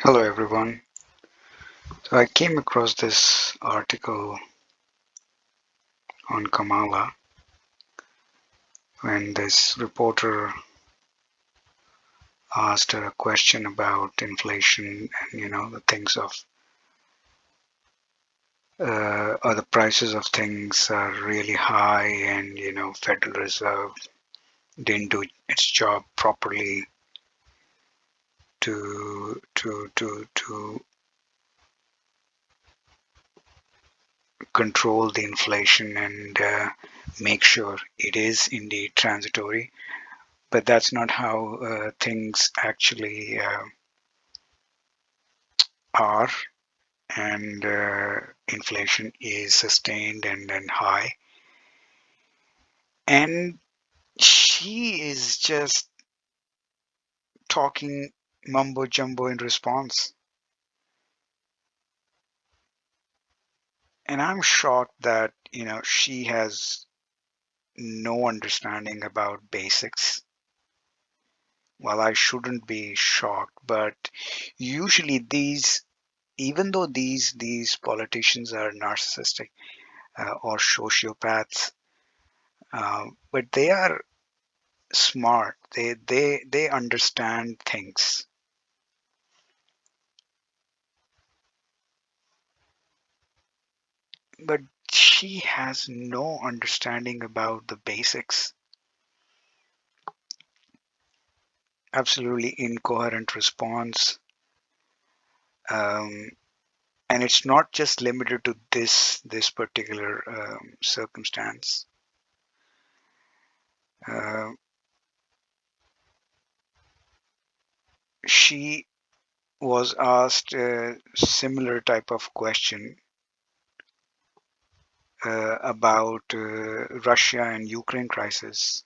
Hello everyone. So I came across this article on Kamala when this reporter asked her a question about inflation and the things of or the prices of things are really high and Federal Reserve didn't do its job properly to control the inflation and make sure it is indeed transitory. But that's not how things actually are, and inflation is sustained and high. And she is just talking mumbo jumbo in response. And I'm shocked that, she has no understanding about basics. Well, I shouldn't be shocked, but usually even though these politicians are narcissistic or sociopaths, but they are smart. They understand things. But she has no understanding about the basics. Absolutely incoherent response. Um, and it's not just limited to this particular circumstance. Uh, she was asked a similar type of question about Russia and Ukraine crisis,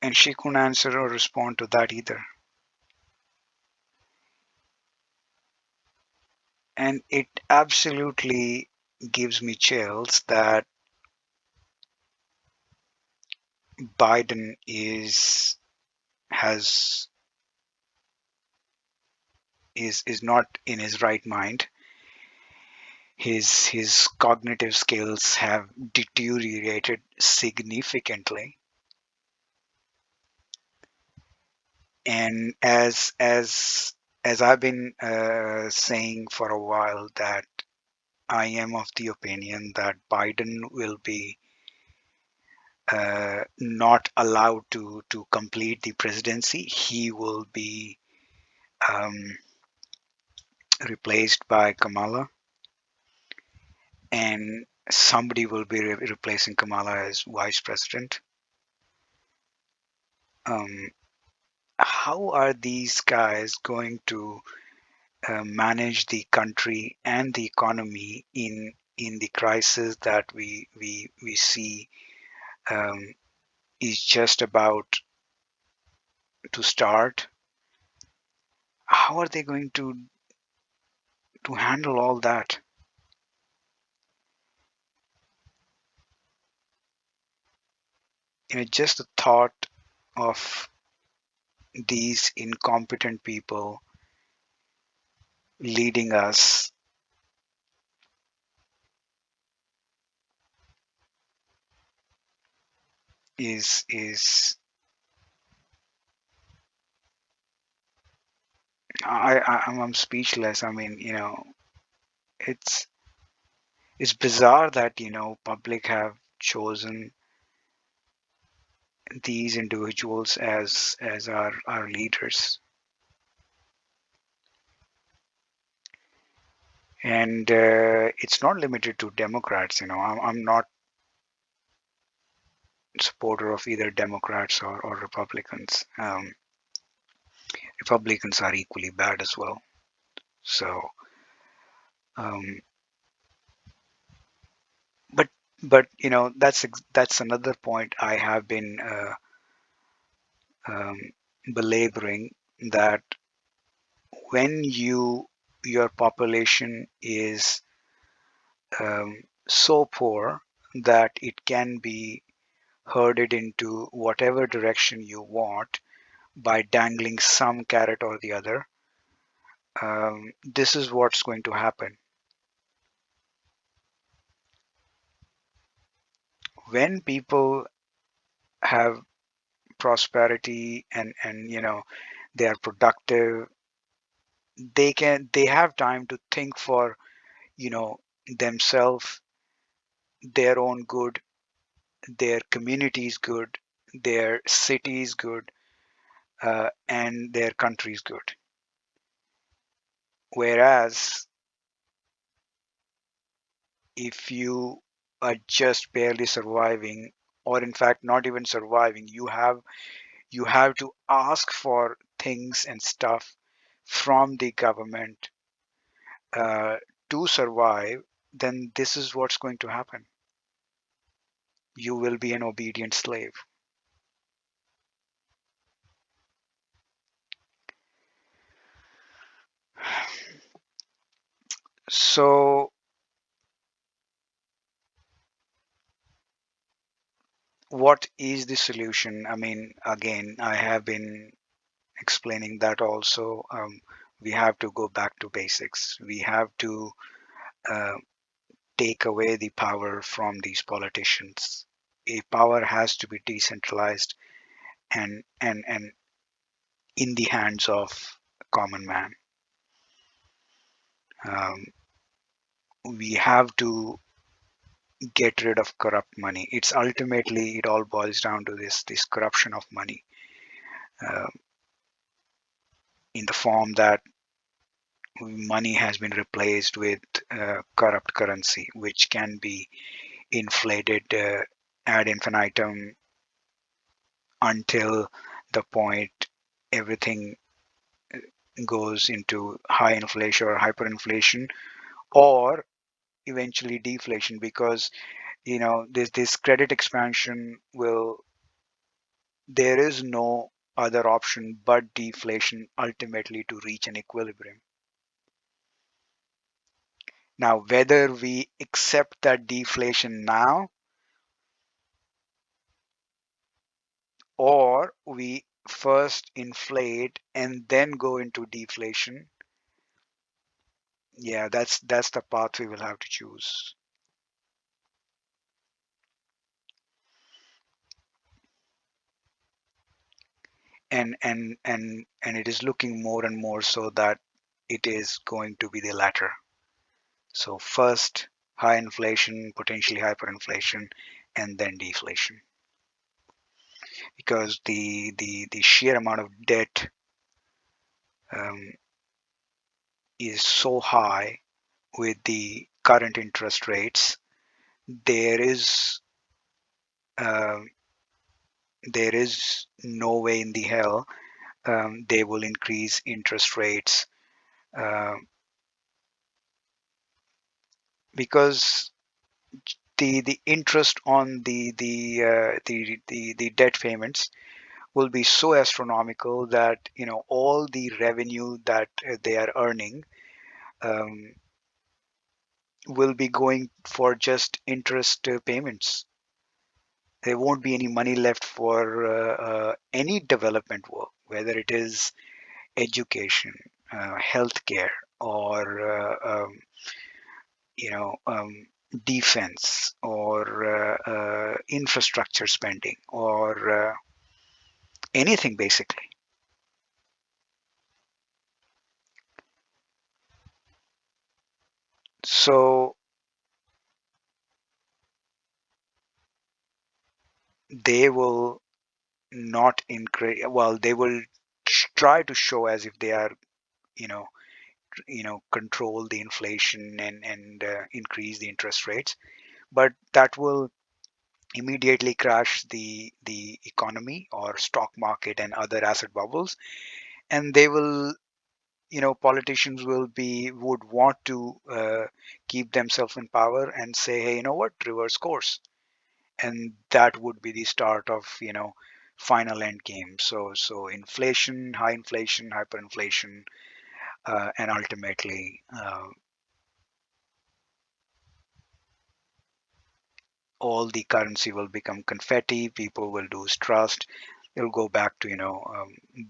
and she couldn't answer or respond to that either. And it absolutely gives me chills that Biden has is not in his right mind. His cognitive skills have deteriorated significantly. And as I've been saying for a while, that I am of the opinion that Biden will be not allowed to complete the presidency. He will be um, replaced by Kamala, and somebody will be replacing Kamala as vice president. Um, how are these guys going to manage the country and the economy in the crisis that we see um, is just about to start? How are they going to handle all that? Just the thought of these incompetent people leading us is I'm speechless. I mean, it's it's bizarre that public have chosen these individuals as our leaders. And it's not limited to Democrats. I'm not supporter of either Democrats or Republicans. Republicans are equally bad as well. So, um, but that's another point I have been um, belaboring, that when your population is so poor that it can be herded into whatever direction you want by dangling some carrot or the other, this is what's going to happen when people have prosperity, and they are productive. They have time to think for you know themselves, their own good, their communities good, their cities good, and their countries good. Whereas if you are just barely surviving, or in fact not even surviving, you have to ask for things and stuff from the government uh, to survive, then this is what's going to happen. You will be an obedient slave. So, what is the solution? I mean, again, I have been explaining that also. We have to go back to basics. We have to uh, take away the power from these politicians. A power has to be decentralized and in the hands of common man. Um, we have to get rid of corrupt money. It's ultimately it all boils down to this corruption of money, uh, in the form that money has been replaced with corrupt currency, which can be inflated ad infinitum until the point everything goes into high inflation or hyperinflation, or eventually deflation, because this credit expansion will there is no other option but deflation ultimately to reach an equilibrium. Now, whether we accept that deflation now or we first inflate and then go into deflation, yeah, that's the path we will have to choose. And it is looking more and more so that it is going to be the latter. So first high inflation, potentially hyperinflation, and then deflation, because the sheer amount of debt um, is so high with the current interest rates. There is um, there is no way in the hell they will increase interest rates, uh, because the interest on the debt payments will be so astronomical that all the revenue that they are earning um, will be going for just interest payments. There won't be any money left for any development work, whether it is education, healthcare, or you know um, defense, or infrastructure spending, or anything basically. So they will not increase. Well, they will try to show as if they are, you know, control the inflation and increase the interest rates, but that will immediately crash the economy or stock market and other asset bubbles, and they will politicians would want to keep themselves in power and say, hey, you know what, reverse course, and that would be the start of final end game. So inflation, high inflation, hyperinflation, and ultimately all the currency will become confetti, people will lose trust, it'll go back to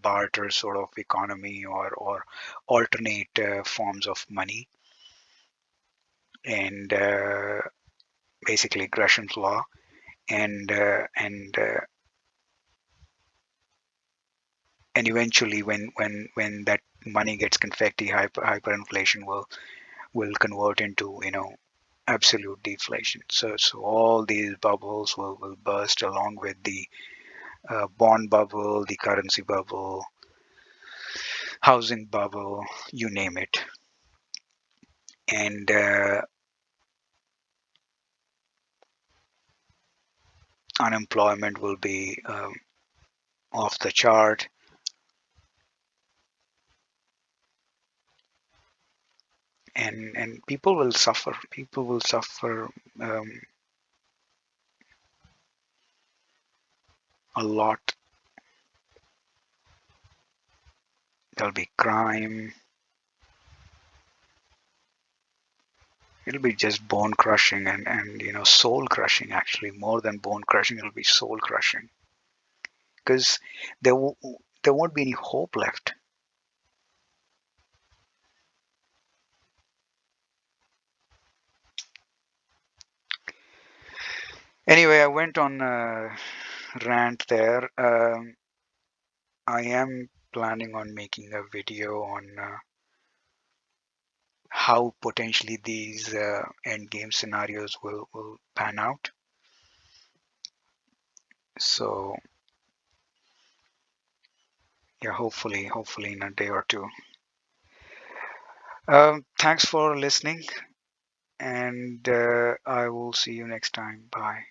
barter sort of economy, or alternate forms of money, and basically Gresham's law, and eventually when that money gets confetti, hyperinflation will convert into absolute deflation. So all these bubbles will burst along with the bond bubble, the currency bubble, housing bubble, you name it. And unemployment will be off the chart, and people will suffer. People will suffer um, a lot. There'll be crime. It'll be just bone crushing, and soul crushing, actually, more than bone crushing. It'll be soul crushing, because there w- there won't be any hope left. Anyway, I went on a rant there. I am planning on making a video on how potentially these end game scenarios will pan out. So yeah, hopefully in a day or two. Thanks for listening, and I will see you next time. Bye.